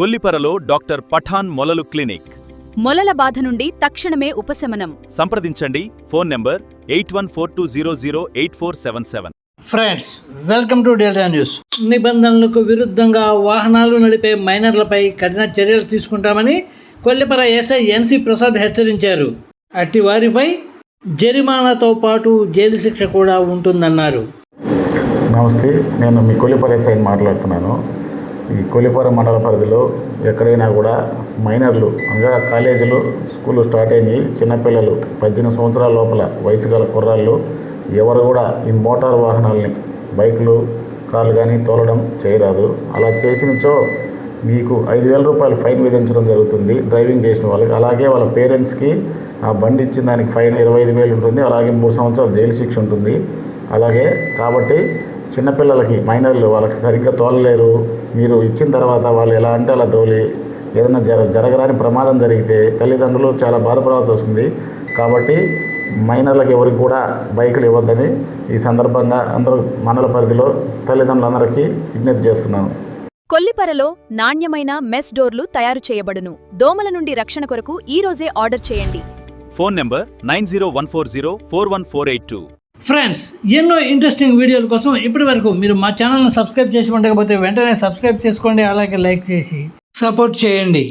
కొల్లిపరలో doctor Pathan మొలలు clinic. మొలల బాధ నుండి తక్షణమే ఉపశమనం. సంప్రదించండి. Phone number 8142008477. Friends, welcome to delta news. నిబంధనలకు విరుద్ధంగా వాహనాలు నడిపే మైనర్లపై కఠిన చర్యలు తీసుకుంటామని కొల్లిపర ఎస్ఐ ఎన్సి ప్రసాద్ హెచ్చరించారు. అట్టి వారిపై జరిమానాతో పాటు జైలు శిక్ష కూడా ఉంటుందన్నారు. నమస్తే, నేను మీ కొల్లిపర ఎస్ఐని మాట్లాడుతున్నాను. ఈ కొల్లిపర మండల పరిధిలో ఎక్కడైనా కూడా మైనర్లు అనగా కాలేజీలు, స్కూళ్ళు స్టార్ట్ అయినాయి. చిన్నపిల్లలు 18 సంవత్సరాల లోపల వయసు గల కుర్రాళ్ళు ఎవరు కూడా ఈ మోటార్ వాహనాలని, బైకులు, కార్లు కానీ తోలడం చేయరాదు. అలా చేసినచో మీకు 5,000 రూపాయలు ఫైన్ విధించడం జరుగుతుంది డ్రైవింగ్ చేసిన వాళ్ళకి. అలాగే వాళ్ళ పేరెంట్స్కి ఆ బండి ఇచ్చిన దానికి ఫైన్ 25,000 ఉంటుంది. అలాగే 3 సంవత్సరాలు జైలు శిక్ష ఉంటుంది. అలాగే కాబట్టి చిన్నపిల్లలకి, మైనర్లు వాళ్ళకి సరిగ్గా తోలలేరు. మీరు ఇచ్చిన తర్వాత వాళ్ళు ఎలా అంటే అలా తోలి ఏదైనా జరగరాని ప్రమాదం జరిగితే తల్లిదండ్రులు చాలా బాధపడాల్సి వస్తుంది. కాబట్టి మైనర్లకు ఎవరికి కూడా బైకులు ఇవ్వద్దని ఈ సందర్భంగా అందరూ మండల పరిధిలో తల్లిదండ్రులందరికీ విజ్ఞప్తి చేస్తున్నాను. కొల్లిపరలో నాణ్యమైన మెస్ డోర్లు తయారు చేయబడును. దోమల నుండి రక్షణ కొరకు ఈ రోజే ఆర్డర్ చేయండి. Phone number 9014041482. ఫ్రెండ్స్, ఎన్నో ఇంట్రెస్టింగ్ వీడియోల కోసం ఇప్పటి వరకు మీరు మా ఛానల్ని సబ్స్క్రైబ్ చేసి ఉండకపోతే వెంటనే సబ్స్క్రైబ్ చేసుకోండి. అలాగే లైక్ చేసి సపోర్ట్ చేయండి.